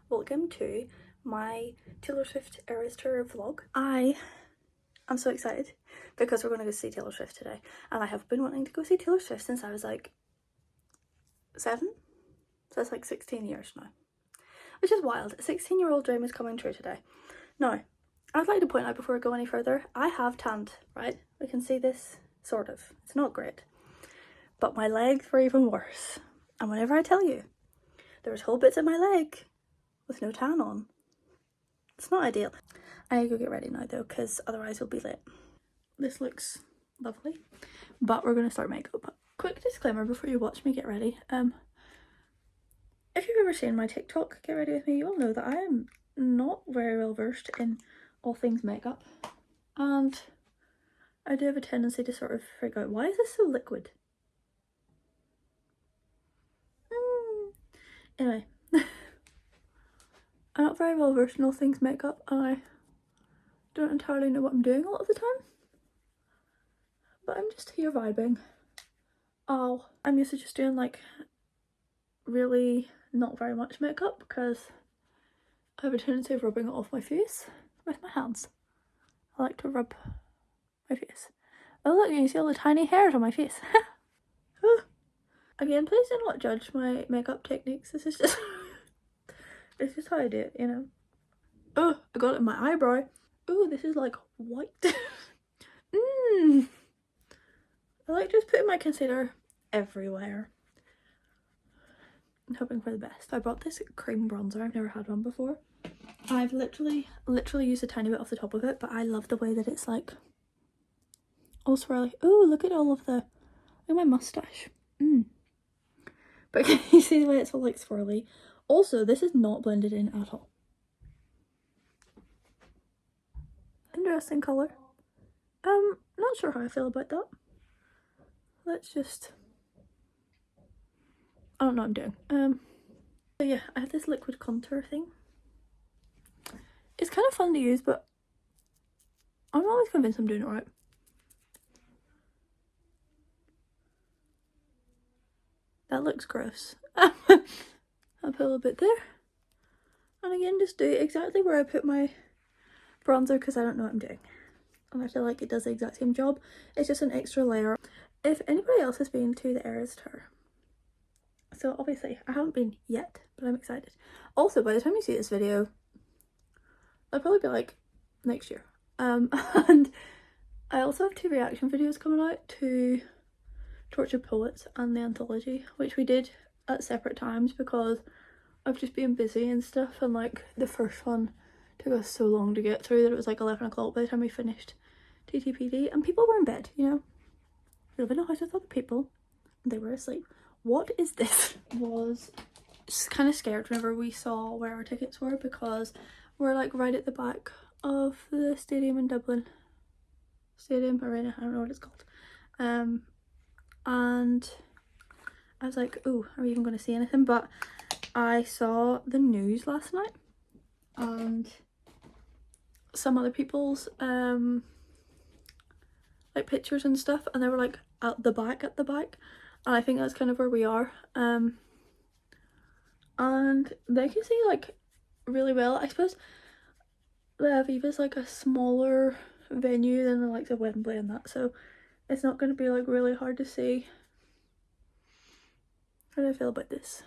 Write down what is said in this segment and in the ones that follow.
welcome to my Taylor Swift Eras Tour vlog. I'm so excited because we're going to go see Taylor Swift today, and I have been wanting to go see Taylor Swift since I was like 7, so that's like 16 years now, which is wild. A 16-year-old dream is coming true today. Now, I'd like to point out before I go any further, I have tanned, right? We can see this, sort of. It's not great, but my legs were even worse, and whenever I tell you there's whole bits of my leg with no tan on, it's not ideal. I need to go get ready now though, because otherwise we'll be late. This looks lovely, but we're going to start makeup. Quick disclaimer before you watch me get ready. If you've ever seen my TikTok Get Ready With Me, you will know that I am not very well versed in all things makeup, and I do have a tendency to sort of figure out, why is this so liquid? Anyway, I'm not very well versed in all things makeup, and I don't entirely know what I'm doing a lot of the time, but I'm just here vibing. Oh, I'm used to just doing like really not very much makeup because I have a tendency of rubbing it off my face with my hands. I like to rub my face. Oh look, you can see all the tiny hairs on my face. Again, please do not judge my makeup techniques. This is just it's just how I do it, you know. Oh, I got it in my eyebrow. Oh, this is like white. I like just putting my concealer everywhere. I'm hoping for the best. I brought this cream bronzer. I've never had one before. I've literally used a tiny bit off the top of it, but I love the way that it's like all swirly. Oh, look at all of the, look at my mustache. But can you see the way it's all like swirly? Also, this is not blended in at all. Interesting colour. Not sure how I feel about that. Let's just, I don't know what I'm doing. So yeah, I have this liquid contour thing. It's kind of fun to use, but I'm not always convinced I'm doing it right. That looks gross. I'll put a little bit there. And again, just do exactly where I put my bronzer because I don't know what I'm doing. And I feel like it does the exact same job. It's just an extra layer. If anybody else has been to the Eras Tour, so obviously I haven't been yet, but I'm excited. Also, by the time you see this video, I'll probably be like next year. And I also have 2 reaction videos coming out to Tortured Poets and the anthology, which we did at separate times because I've just been busy and stuff, and like the first one took us so long to get through that it was like 11 o'clock by the time we finished TTPD, and people were in bed, you know. We live in a house with other people and they were asleep. What is this? Was kind of scared whenever we saw where our tickets were because we're like right at the back of the stadium in Dublin. Stadium Arena, I don't know what it's called. And I was like, oh, are we even going to see anything? But I saw the news last night and some other people's like pictures and stuff, and they were like at the back, and I think that's kind of where we are. And they can see like really well. I suppose the Aviva's like a smaller venue than the likes of Wembley and that, so it's not going to be like really hard to see. How do I feel about this?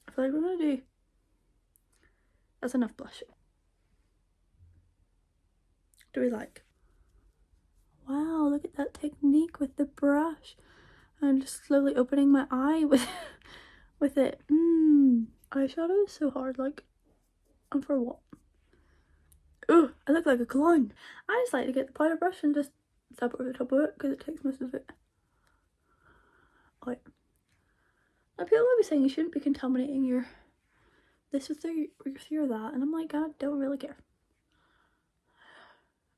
I feel like we're going to do, that's enough blush. Do we like? Wow, look at that technique with the brush. I'm just slowly opening my eye with it. Eyeshadow is so hard, like, and for what? Ugh, I look like a clown. I just like to get the powder brush and just dab it over the top of it because it takes most of it out. Now people will be saying you shouldn't be contaminating your this with your that, and I'm like, I don't really care.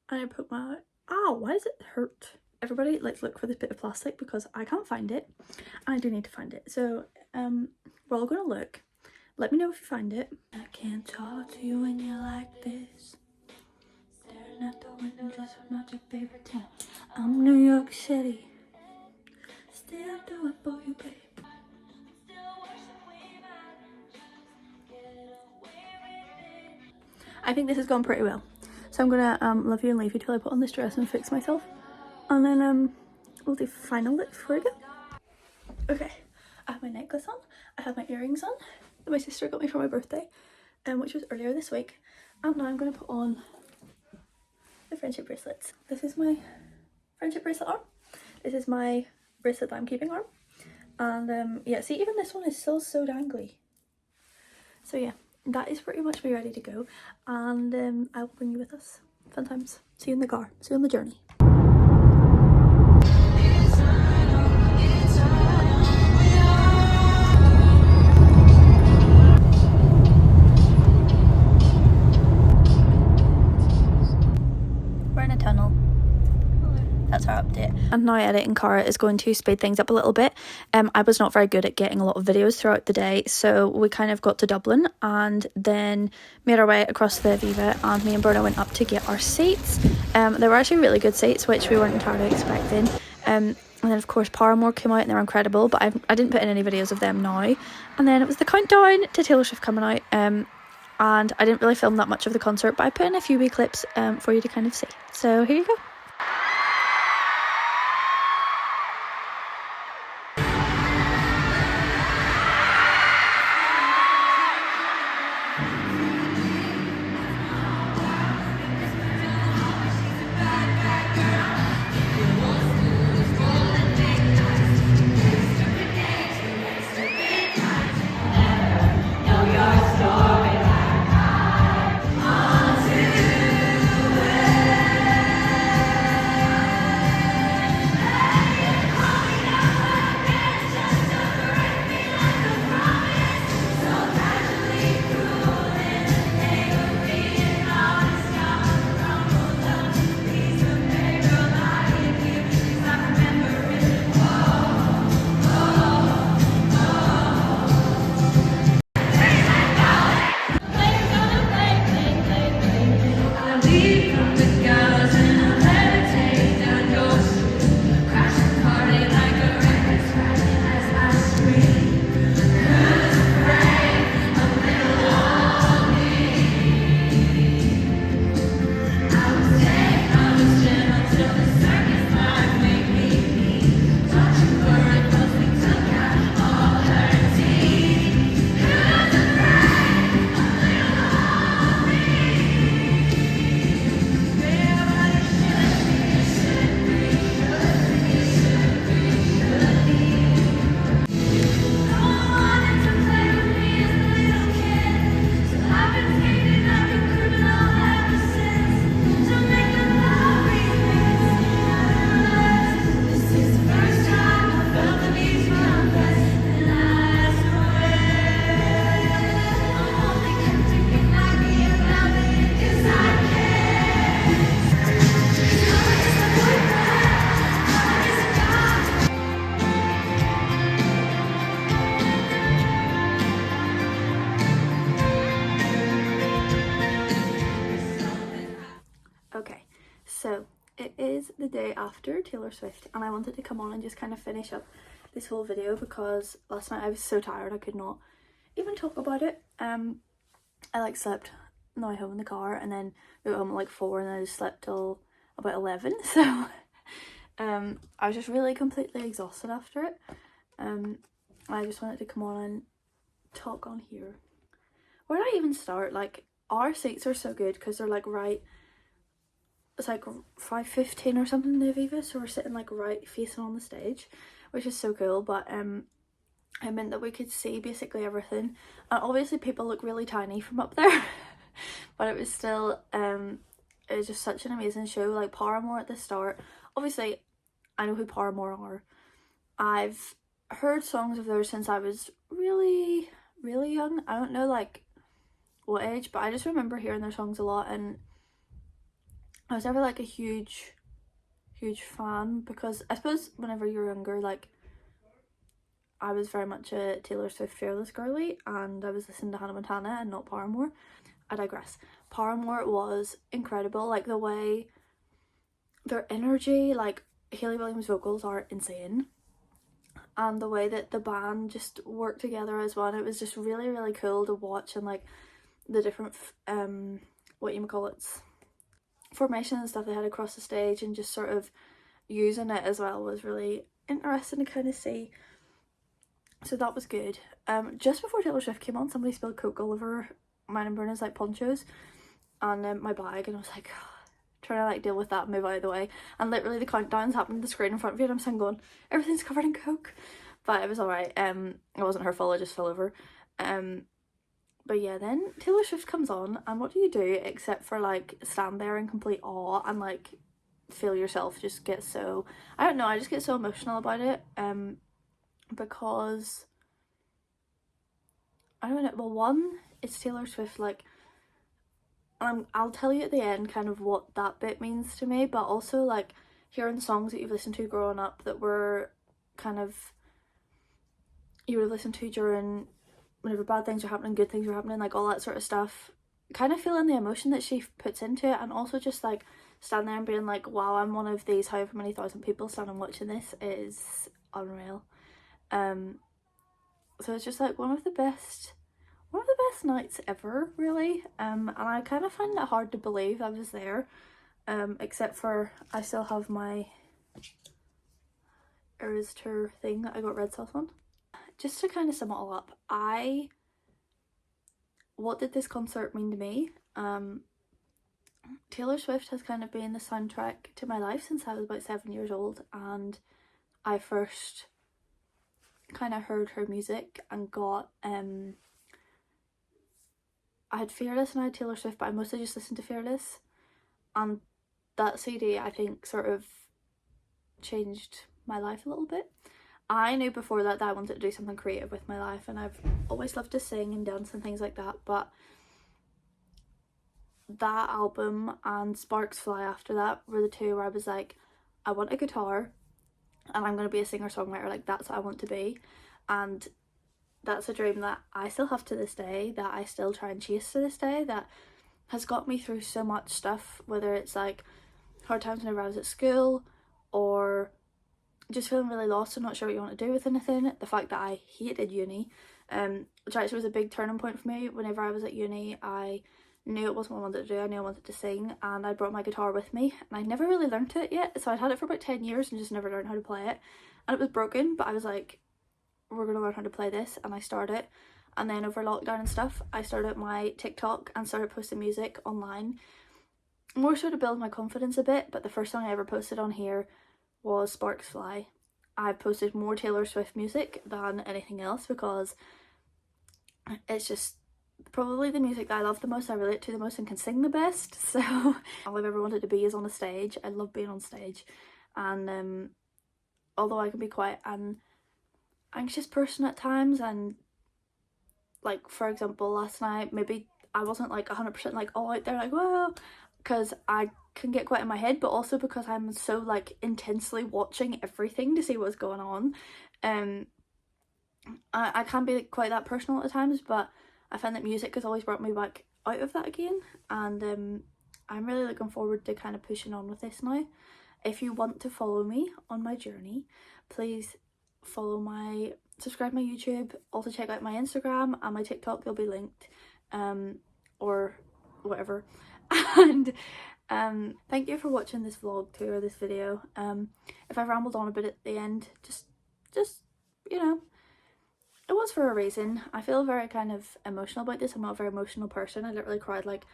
And I poke my eye. Ow, why does it hurt? Everybody, let's look for this bit of plastic because I can't find it. I do need to find it. So we're all gonna look. Let me know if you find it. I can't talk to you when you're like this. Staring at the window just not your favorite town. I'm New York City. Still do it for you, babe. I think this has gone pretty well. So I'm gonna love you and leave you till I put on this dress and fix myself. And then we'll do final look before I go. Okay, I have my necklace on, I have my earrings on that my sister got me for my birthday, which was earlier this week. And now I'm gonna put on the friendship bracelets. This is my friendship bracelet arm. This is my bracelet that I'm keeping arm. And yeah, see, even this one is still so dangly. So yeah, that is pretty much me ready to go. And I will bring you with us. Fun times. See you in the car. See you on the journey. We're in a tunnel. That's our update. And now editing Cara is going to speed things up a little bit. I was not very good at getting a lot of videos throughout the day, so we kind of got to Dublin and then made our way across the Aviva, and me and Berna went up to get our seats. They were actually really good seats, which we weren't entirely expecting. And then of course Paramore came out and they were incredible, but I didn't put in any videos of them now. And then it was the countdown to Taylor Swift coming out, and I didn't really film that much of the concert, but I put in a few wee clips for you to kind of see. So here you go. Okay, so it is the day after Taylor Swift, and I wanted to come on and just kind of finish up this whole video because last night I was so tired I could not even talk about it. I like slept on the way home in the car, and then we got home at like 4, and then I just slept till about 11. So I was just really completely exhausted after it. I just wanted to come on and talk on here. Where do I even start? Like, our seats are so good because they're like right, it's like 5:15 or something in the Aviva, so we're sitting like right facing on the stage, which is so cool. But it meant that we could see basically everything, and obviously people look really tiny from up there but it was still it was just such an amazing show. Like Paramore at the start, obviously I know who Paramore are. I've heard songs of theirs since I was really young. I don't know like what age, but I just remember hearing their songs a lot, and I was never like a huge fan because I suppose whenever you're younger, like I was very much a Taylor Swift Fearless girly, and I was listening to Hannah Montana and not Paramore. I digress. Paramore was incredible, like the way their energy, like Hayley Williams' vocals are insane, and the way that the band just worked together as one, it was just really cool to watch. And like the different whatchamacallits, formation and stuff they had across the stage, and just sort of using it as well was really interesting to kind of see. So that was good. Just before Taylor Swift came on, somebody spilled Coke all over mine and Bruno's like ponchos and my bag, and I was like trying to like deal with that, move out of the way, and literally the countdown's happening on the screen in front of you, and I'm saying going, everything's covered in Coke, but it was alright. It wasn't her fault, it just fell over. But yeah, then Taylor Swift comes on, and what do you do except for like stand there in complete awe and like feel yourself just get so, I don't know, I just get so emotional about it, because I don't know, well, one, it's Taylor Swift, like, I'll tell you at the end kind of what that bit means to me, but also like hearing songs that you've listened to growing up that were kind of, you would have listened to during whenever bad things are happening, good things are happening, like all that sort of stuff, kind of feeling the emotion that she puts into it, and also just like standing there and being like, wow, I'm one of these however many thousand people standing watching this, is unreal. So it's just like one of the best nights ever, really. And I kind of find it hard to believe I was there, except for I still have my Eras Tour thing that I got red sauce on. Just to kind of sum it all up, what did this concert mean to me? Taylor Swift has kind of been the soundtrack to my life since I was about 7 years old, and I first kind of heard her music and got I had Fearless and I had Taylor Swift, but I mostly just listened to Fearless, and that CD I think sort of changed my life a little bit. I knew before that I wanted to do something creative with my life, and I've always loved to sing and dance and things like that, but that album and Sparks Fly after that were the two where I was like, I want a guitar and I'm going to be a singer-songwriter, like that's what I want to be. And that's a dream that I still have to this day, that I still try and chase to this day, that has got me through so much stuff, whether it's like hard times whenever I was at school, or just feeling really lost and not sure what you want to do with anything. The fact that I hated uni, which actually was a big turning point for me. Whenever I was at uni, I knew it wasn't what I wanted to do. I knew I wanted to sing, and I brought my guitar with me, and I never really learnt it yet, so I'd had it for about 10 years and just never learned how to play it, and it was broken, but I was like, we're gonna learn how to play this, and I started. And then over lockdown and stuff, I started my TikTok and started posting music online, more so to build my confidence a bit. But the first song I ever posted on here was Sparks Fly. I've posted more Taylor Swift music than anything else because it's just probably the music that I love the most, I relate to the most, and can sing the best. So all I've ever wanted to be is on a stage. I love being on stage, and although I can be quite an anxious person at times, and like for example last night, maybe I wasn't like 100% like all out there like whoa, because I can get quite in my head, but also because I'm so like intensely watching everything to see what's going on. I can be quite that personal at times, but I find that music has always brought me back out of that again, and I'm really looking forward to kind of pushing on with this now. If you want to follow me on my journey, please subscribe my YouTube, also check out my Instagram and my TikTok, they'll be linked, or whatever. And thank you for watching this vlog too, or this video. If I rambled on a bit at the end, just you know, it was for a reason. I feel very kind of emotional about this. I'm not a very emotional person. I literally cried like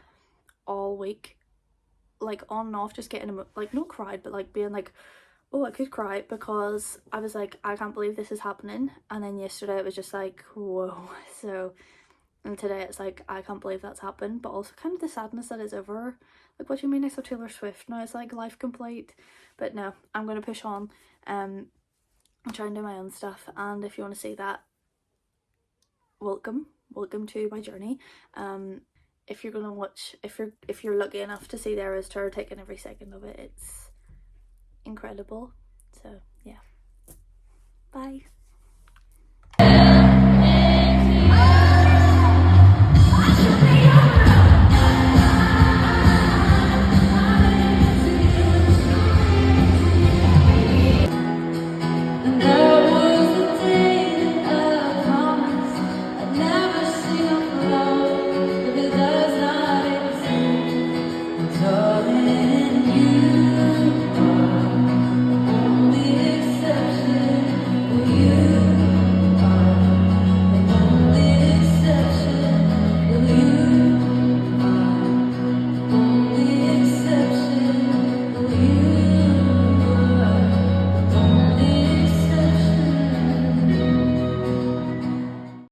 all week, like on and off, just getting like not cried, but like being like, oh, I could cry, because I was like, I can't believe this is happening. And then yesterday it was just like, whoa. So, and today it's like, I can't believe that's happened, but also kind of the sadness that it's over. Like, what do you mean I saw Taylor Swift? Now it's like life complete. But no, I'm going to push on and try and do my own stuff. And if you want to see that, welcome to my journey. If you're gonna watch, if you're lucky enough to see the Eras Tour, taking every second of it, it's incredible. So